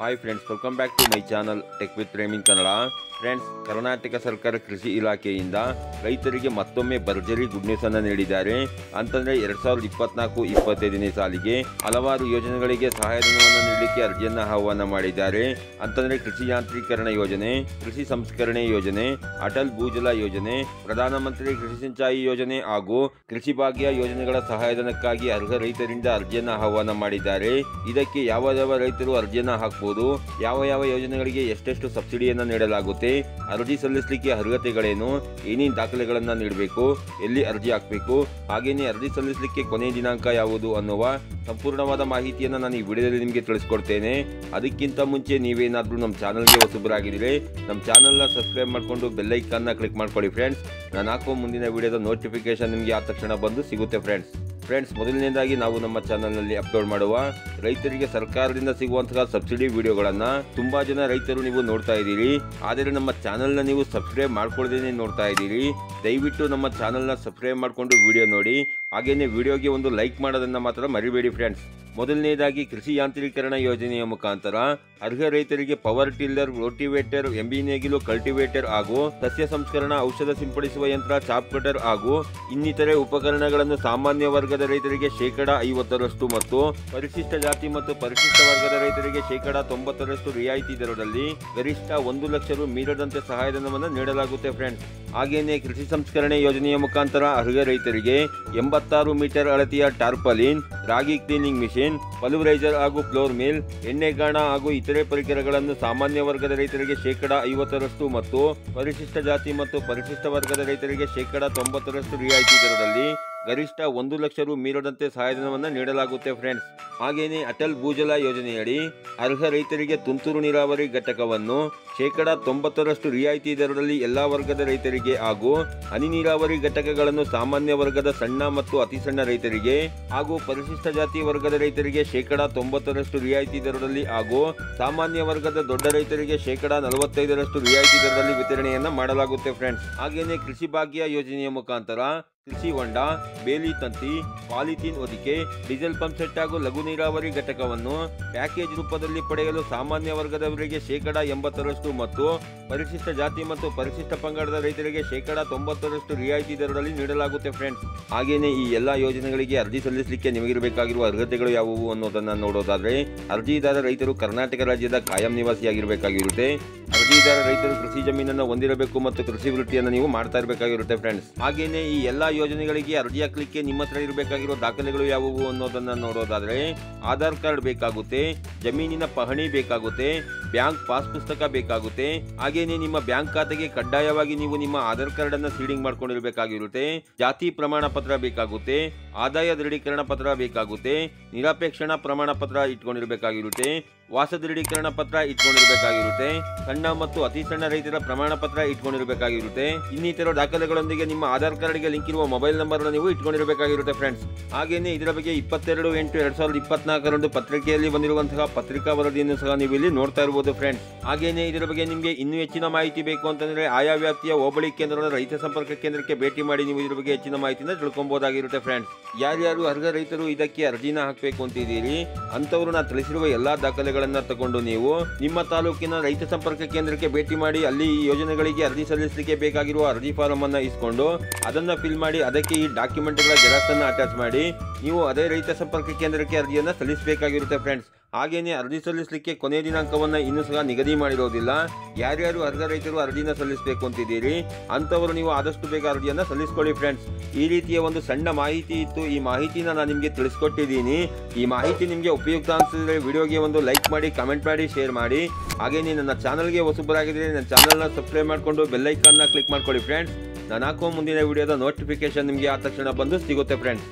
Hi friends, welcome back to my channel tech with ಪ್ರೇಮಿಂಗ್ Kannada. Friends, Karnataka ಸರ್ಕಾರ ಕೃಷಿ ಇಲಾಖೆಯಿಂದ ರೈತರಿಗೆ ಮತ್ತೊಮ್ಮೆ ಭರ್ಜರಿ ಗುಡ್ ನ್ಯೂಸ್ ಅನ್ನು ನೀಡಿದ್ದಾರೆ. ಅಂತಂದರೆ 2024-25ನೇ ಸಾಲಿಗೆ ಹಲವಾರು ಯೋಜನೆಗಳಿಗೆ ಸಹಾಯಧನವನ್ನು ನೀಡಲಿಕ್ಕೆ ಅರ್ಜಿಯನ್ನು ಆಹ್ವಾನ ಮಾಡಿದ್ದಾರೆ. ಅಂತಂದರೆ ಕೃಷಿ ಯಾಂತ್ರೀಕರಣ ಯೋಜನೆ, ಕೃಷಿ ಸಂಸ್ಕರಣೆ ಯೋಜನೆ, ಅಟಲ್ ಭೂಜಲ ಯೋಜನೆ, ಪ್ರಧಾನಮಂತ್ರಿ ಕೃಷಿ ಸಿಂಚಾಯಿ ಯೋಜನೆ ಹಾಗೂ ಕೃಷಿ ಭಾಗ್ಯ ಯೋಜನೆಗಳ ಸಹಾಯಧನಕ್ಕಾಗಿ ಅರ್ಹ ರೈತರಿಂದ ಅರ್ಜಿಯನ್ನು ಆಹ್ವಾನ ಮಾಡಿದ್ದಾರೆ. ಇದಕ್ಕೆ ಯಾವ ರೈತರು ಅರ್ಜಿಯನ್ನು ಹಾಕಬಹುದು, ಯಾವ ಯೋಜನೆಗಳಿಗೆ ಎಷ್ಟೆಷ್ಟು ಸಬ್ಸಿಡಿಯನ್ನು ನೀಡಲಾಗುತ್ತೆ, ಅರ್ಜಿ ಸಲ್ಲಿಸಲಿಕ್ಕೆ ಅರ್ಹತೆಗಳೇನು, ಏನೇನು ದಾಖಲೆಗಳನ್ನು ನೀಡಬೇಕು, ಎಲ್ಲಿ ಅರ್ಜಿ ಹಾಕಬೇಕು, ಹಾಗೇನೇ ಅರ್ಜಿ ಸಲ್ಲಿಸಲಿಕ್ಕೆ ಕೊನೆಯ ದಿನಾಂಕ ಯಾವುದು ಅನ್ನುವ ಸಂಪೂರ್ಣವಾದ ಮಾಹಿತಿಯನ್ನು ನಾನು ಈ ವಿಡಿಯೋದಲ್ಲಿ ನಿಮಗೆ ತಿಳಿಸ್ಕೊಡ್ತೇನೆ. ಅದಕ್ಕಿಂತ ಮುಂಚೆ ನೀವೇನಾದರೂ ನಮ್ಮ ಚಾನಲ್ಗೆ ಹೊಸಬರಾಗಿದ್ದರೆ ನಮ್ಮ ಚಾನಲ್ನ ಸಬ್ಸ್ಕ್ರೈಬ್ ಮಾಡಿಕೊಂಡು ಬೆಲ್ ಐಕಾನ್ನ ಕ್ಲಿಕ್ ಮಾಡ್ಕೊಳ್ಳಿ ಫ್ರೆಂಡ್ಸ್. ನಾನು ಹಾಕುವ ಮುಂದಿನ ವಿಡಿಯೋದ ನೋಟಿಫಿಕೇಶನ್ ನಿಮಗೆ ಆ ತಕ್ಷಣ ಬಂದು ಸಿಗುತ್ತೆ ಫ್ರೆಂಡ್ಸ್, ಮೊದಲನೇದಾಗಿ ನಾವು ನಮ್ಮ ಚಾನಲ್ನಲ್ಲಿ ಅಪ್ಲೋಡ್ ಮಾಡುವ ರೈತರಿಗೆ ಸರ್ಕಾರದಿಂದ ಸಿಗುವಂತಹ ಸಬ್ಸಿಡಿ ವಿಡಿಯೋಗಳನ್ನು ತುಂಬಾ ಜನ ರೈತರು ನೀವು ನೋಡ್ತಾ ಇದ್ದೀರಿ. ಆದರೆ ನಮ್ಮ ಚಾನಲ್ನ ನೀವು ಸಬ್ಸ್ಕ್ರೈಬ್ ಮಾಡ್ಕೊಳ್ಳದೇನೆ ನೋಡ್ತಾ ಇದ್ದೀರಿ. ದಯವಿಟ್ಟು ನಮ್ಮ ಚಾನಲ್ನ ಸಬ್ಸ್ಕ್ರೈಬ್ ಮಾಡಿಕೊಂಡು ವಿಡಿಯೋ ನೋಡಿ. ಹಾಗೇನೆ ವಿಡಿಯೋಗೆ ಒಂದು ಲೈಕ್ ಮಾಡೋದನ್ನ ಮಾತ್ರ ಮರಿಬೇಡಿ ಫ್ರೆಂಡ್ಸ್. ಮೊದಲನೇದಾಗಿ ಕೃಷಿ ಯಾಂತ್ರೀಕರಣ ಯೋಜನೆಯ ಮುಖಾಂತರ ಅರ್ಹ ರೈತರಿಗೆ ಪವರ್ ಟಿಲ್ಲರ್, ರೋಟಿವೇಟರ್, ಎಂಬಿ ನೇಗಿಲು, ಕಲ್ಟಿವೇಟರ್ ಹಾಗೂ ಸಸ್ಯ ಸಂಸ್ಕರಣಾ ಔಷಧ ಸಿಂಪಡಿಸುವ ಯಂತ್ರ, ಚಾಪ್ ಕಟರ್ ಹಾಗೂ ಇನ್ನಿತರೆ ಉಪಕರಣಗಳನ್ನು ಸಾಮಾನ್ಯ ವರ್ಗದ ರೈತರಿಗೆ 50% ಮತ್ತು ಪರಿಶಿಷ್ಟ ಜಾತಿ ಮತ್ತು ಪರಿಶಿಷ್ಟ ವರ್ಗದ ರೈತರಿಗೆ 90% ರಿಯಾಯಿತಿ ದರದಲ್ಲಿ ಗರಿಷ್ಠ 1 ಲಕ್ಷ ರು ಮೀರದಂತೆ ಸಹಾಯಧನವನ್ನು ನೀಡಲಾಗುತ್ತೆ ಫ್ರೆಂಡ್ಸ್. ಹಾಗೇನೆ ಕೃಷಿ ಸಂಸ್ಕರಣೆ ಯೋಜನೆಯ ಮುಖಾಂತರ ಅರ್ಹ ರೈತರಿಗೆ 86 ಮೀಟರ್ ಅಳತೆಯ ಟಾರ್ಪಲಿನ್, ರಾಗಿ ಕ್ಲೀನಿಂಗ್ ಮಿಷಿನ್, ಪಲ್ವರೈಸರ್ ಹಾಗೂ ಫ್ಲೋರ್ ಮಿಲ್, ಎಣ್ಣೆಗಾಣ ಹಾಗೂ ಇತರೆ ಪರಿಕರಗಳನ್ನು ಸಾಮಾನ್ಯ ವರ್ಗದ ರೈತರಿಗೆ 50% ಮತ್ತು ಪರಿಶಿಷ್ಟ ಜಾತಿ ಮತ್ತು ಪರಿಶಿಷ್ಟ ವರ್ಗದ ರೈತರಿಗೆ 90% ರಿಯಾಯಿತಿ ದರದಲ್ಲಿ ಗರಿಷ್ಠ 1 ಲಕ್ಷ ರು ಮೀರದಂತೆ ಸಹಾಯಧನವನ್ನು ನೀಡಲಾಗುತ್ತೆ ಫ್ರೆಂಡ್ಸ್. ಹಾಗೇನೆ ಅಟಲ್ ಭೂಜಲ ಯೋಜನೆಯಡಿ ಅರ್ಹ ರೈತರಿಗೆ ತುಂತುರು ನೀರಾವರಿ ಘಟಕವನ್ನು 90% ರಿಯಾಯಿತಿ ದರದಲ್ಲಿ ಎಲ್ಲಾ ವರ್ಗದ ರೈತರಿಗೆ ಹಾಗೂ ಹನಿ ನೀರಾವರಿ ಘಟಕಗಳನ್ನು ಸಾಮಾನ್ಯ ವರ್ಗದ ಸಣ್ಣ ಮತ್ತು ಅತಿ ಸಣ್ಣ ರೈತರಿಗೆ ಹಾಗೂ ಪರಿಶಿಷ್ಟ ಜಾತಿ ವರ್ಗದ ರೈತರಿಗೆ 90% ರಿಯಾಯಿತಿ ದರದಲ್ಲಿ ಹಾಗೂ ಸಾಮಾನ್ಯ ವರ್ಗದ ದೊಡ್ಡ ರೈತರಿಗೆ 45% ರಿಯಾಯಿತಿ ದರದಲ್ಲಿ ವಿತರಣೆಯನ್ನ ಮಾಡಲಾಗುತ್ತೆ ಫ್ರೆಂಡ್ಸ್. ಹಾಗೇನೆ ಕೃಷಿ ಭಾಗ್ಯ ಯೋಜನೆಯ ಮುಖಾಂತರ ಕೃಷಿ ಹೊಂಡ, ಬೇಲಿ ತಂತಿ, ಪಾಲಿಥೀನ್ ಹೊದಿಕೆ, ಡೀಸೆಲ್ ಪಂಪ್ ಸೆಟ್ ಹಾಗೂ ಲಘು ನೀರಾವರಿ ಘಟಕವನ್ನು ಪ್ಯಾಕೇಜ್ ರೂಪದಲ್ಲಿ ಪಡೆಯಲು ಸಾಮಾನ್ಯ ವರ್ಗದವರಿಗೆ 80% ಮತ್ತು ಪರಿಶಿಷ್ಟ ಜಾತಿ ಮತ್ತು ಪರಿಶಿಷ್ಟ ಪಂಗಡದ ರೈತರಿಗೆ 90% ರಿಯಾಯಿತಿ ದರದಲ್ಲಿ ನೀಡಲಾಗುತ್ತೆ ಫ್ರೆಂಡ್ಸ್. ಹಾಗೇನೆ ಈ ಎಲ್ಲಾ ಯೋಜನೆಗಳಿಗೆ ಅರ್ಜಿ ಸಲ್ಲಿಸಲಿಕ್ಕೆ ನಿಮಗಿರಬೇಕಾಗಿರುವ ಅರ್ಹತೆಗಳು ಯಾವುವು ಅನ್ನೋದನ್ನ ನೋಡೋದಾದ್ರೆ, ಅರ್ಜಿದಾರ ರೈತರು ಕರ್ನಾಟಕ ರಾಜ್ಯದ ಕಾಯಂ ನಿವಾಸಿಯಾಗಿರಬೇಕಾಗಿರುತ್ತೆ. ಅರ್ಜಿದಾರ ರೈತರು ಕೃಷಿ ಜಮೀನನ್ನು ಹೊಂದಿರಬೇಕು ಮತ್ತು ಕೃಷಿ ವೃತ್ತಿಯನ್ನು ನೀವು ಮಾಡ್ತಾ ಇರಬೇಕಾಗಿರುತ್ತೆ ಫ್ರೆಂಡ್ಸ್. ಹಾಗೇನೆ ಈ ಎಲ್ಲಾ ಯೋಜನೆಗಳಿಗೆ ಅರ್ಜಿ ಹಾಕಲಿಕ್ಕೆ ನಿಮ್ಮ ಹತ್ರ ಇರಬೇಕಾಗಿರೋ ದಾಖಲೆಗಳು ಯಾವುವು ಅನ್ನೋದನ್ನ ನೋಡೋದಾದ್ರೆ, ಆಧಾರ್ ಕಾರ್ಡ್ ಬೇಕಾಗುತ್ತೆ, ಜಮೀನಿನ ಪಹಣಿ ಬೇಕಾಗುತ್ತೆ, ಬ್ಯಾಂಕ್ ಪಾಸ್ ಪುಸ್ತಕ ಬೇಕಾಗುತ್ತೆ. ಹಾಗೇನೆ ನಿಮ್ಮ ಬ್ಯಾಂಕ್ ಖಾತೆಗೆ ಕಡ್ಡಾಯವಾಗಿ ನೀವು ನಿಮ್ಮ ಆಧಾರ್ ಕಾರ್ಡ್ ಅನ್ನ ಸೀಡಿಂಗ್ ಮಾಡ್ಕೊಂಡಿರಬೇಕಾಗಿರುತ್ತೆ. ಜಾತಿ ಪ್ರಮಾಣ ಪತ್ರ ಬೇಕಾಗುತ್ತೆ, ಆದಾಯ ದೃಢೀಕರಣ ಪತ್ರ ಬೇಕಾಗುತ್ತೆ, ನಿರಪೇಕ್ಷಣಾ ಪ್ರಮಾಣ ಪತ್ರ ಇಟ್ಕೊಂಡಿರಬೇಕಾಗಿರುತ್ತೆ, ವಾಸ ದೃಢೀಕರಣ ಪತ್ರ ಇಟ್ಕೊಂಡಿರಬೇಕಾಗಿರುತ್ತೆ, ಸಣ್ಣ ಮತ್ತು ಅತಿ ಸಣ್ಣ ರೈತರ ಪ್ರಮಾಣ ಪತ್ರ ಇಟ್ಕೊಂಡಿರಬೇಕಾಗಿರುತ್ತೆ. ಇನ್ನಿತರ ದಾಖಲೆಗಳೊಂದಿಗೆ ನಿಮ್ಮ ಆಧಾರ್ ಕಾರ್ಡ್ಗೆ ಲಿಂಕ್ ಇರುವ ಮೊಬೈಲ್ ನಂಬರ್ ನೀವು ಇಟ್ಕೊಂಡಿರಬೇಕಾಗಿರುತ್ತೆ ಫ್ರೆಂಡ್ಸ್. ಹಾಗೇನೆ ಇದರ ಬಗ್ಗೆ 22/8/2024 ಪತ್ರಿಕೆಯಲ್ಲಿ ಬಂದಿರುವಂತಹ ಪತ್ರಿಕಾ ವರದಿಯನ್ನು ಸಹ ನೀವು ಇಲ್ಲಿ ನೋಡ್ತಾ ಇರಬಹುದು ಫ್ರೆಂಡ್ಸ್. ಹಾಗೇನೆ ಇದರ ಬಗ್ಗೆ ನಿಮಗೆ ಇನ್ನೂ ಹೆಚ್ಚಿನ ಮಾಹಿತಿ ಬೇಕು ಅಂತಂದ್ರೆ ಆಯಾ ವ್ಯಾಪ್ತಿಯ ಹೋಬಳಿ ಕೇಂದ್ರದ ರೈತ ಸಂಪರ್ಕ ಕೇಂದ್ರಕ್ಕೆ ಭೇಟಿ ಮಾಡಿ ನೀವು ಇದರ ಬಗ್ಗೆ ಹೆಚ್ಚಿನ ಮಾಹಿತಿನ ತಿಳ್ಕೊಬಹುದಾಗಿರುತ್ತೆ ಫ್ರೆಂಡ್ಸ್. ಯಾರ್ಯಾರು ಅರ್ಹ ರೈತರು ಇದಕ್ಕೆ ಅರ್ಜಿನ ಹಾಕಬೇಕು ಅಂತಿದ್ದೀರಿ ಅಂತವರು ನಾನು ತಿಳಿಸಿರುವ ಎಲ್ಲಾ ದಾಖಲೆಗಳನ್ನ ತಗೊಂಡು ನೀವು ನಿಮ್ಮ ತಾಲೂಕಿನ ರೈತ ಸಂಪರ್ಕ ಕೇಂದ್ರಕ್ಕೆ ಭೇಟಿ ಮಾಡಿ ಅಲ್ಲಿ ಈ ಯೋಜನೆಗಳಿಗೆ ಅರ್ಜಿ ಸಲ್ಲಿಸಲಿಕ್ಕೆ ಬೇಕಾಗಿರುವ ಅರ್ಜಿ ಫಾರಂ ಅನ್ನ ಇಸ್ಕೊಂಡು ಅದನ್ನ ಫಿಲ್ ಮಾಡಿ ಅದಕ್ಕೆ ಈ ಡಾಕ್ಯುಮೆಂಟ್ಗಳ ಜೆರಾಕ್ಸ್ ಅನ್ನು ಅಟ್ಯಾಚ್ ಮಾಡಿ ನೀವು ಅದೇ ರೈತ ಸಂಪರ್ಕ ಕೇಂದ್ರಕ್ಕೆ ಅರ್ಜಿಯನ್ನ ಸಲ್ಲಿಸಬೇಕಾಗಿರುತ್ತೆ ಫ್ರೆಂಡ್ಸ್. ಹಾಗೇನೆ ಅರ್ಜಿ ಸಲ್ಲಿಸಲಿಕ್ಕೆ ಕೊನೆಯ ದಿನಾಂಕವನ್ನ ಇನ್ನೂ ಸಹ ನಿಗದಿ ಮಾಡಿರೋದಿಲ್ಲ. ಯಾರ್ಯಾರು ಅರ್ಹ ರೈತರು ಅರ್ಜಿನ ಸಲ್ಲಿಸಬೇಕು ಅಂತಿದ್ದೀರಿ ಅಂತವರು ನೀವು ಆದಷ್ಟು ಬೇಗ ಅರ್ಜಿಯನ್ನ ಸಲ್ಲಿಸ್ಕೊಳ್ಳಿ ಫ್ರೆಂಡ್ಸ್. ಈ ರೀತಿಯ ಒಂದು ಸಣ್ಣ ಮಾಹಿತಿ ಇತ್ತು. ಈ ಮಾಹಿತಿನ ನಾನು ನಿಮಗೆ ತಿಳಿಸ್ಕೊಟ್ಟಿದ್ದೀನಿ. ಈ ಮಾಹಿತಿ ನಿಮಗೆ ಉಪಯುಕ್ತ ಅನಿಸಿದ್ರೆ ವಿಡಿಯೋಗೆ ಒಂದು ಲೈಕ್ ಮಾಡಿ, ಕಮೆಂಟ್ ಮಾಡಿ, ಶೇರ್ ಮಾಡಿ. ಹಾಗೇನೆ ನನ್ನ ಚಾನಲ್ಗೆ ಹೊಸಬರಾಗಿದ್ದರೆ ನನ್ನ ಚಾನಲ್ನ ಸಬ್ಸ್ಕ್ರೈಬ್ ಮಾಡಿಕೊಂಡು ಬೆಲ್ ಐಕಾನ್ನ ಕ್ಲಿಕ್ ಮಾಡ್ಕೊಳ್ಳಿ ಫ್ರೆಂಡ್ಸ್. ನಾನು ಹಾಕುವ ಮುಂದಿನ ವಿಡಿಯೋದ ನೋಟಿಫಿಕೇಶನ್ ನಿಮಗೆ ಆ ತಕ್ಷಣ ಬಂದು ಸಿಗುತ್ತೆ ಫ್ರೆಂಡ್ಸ್.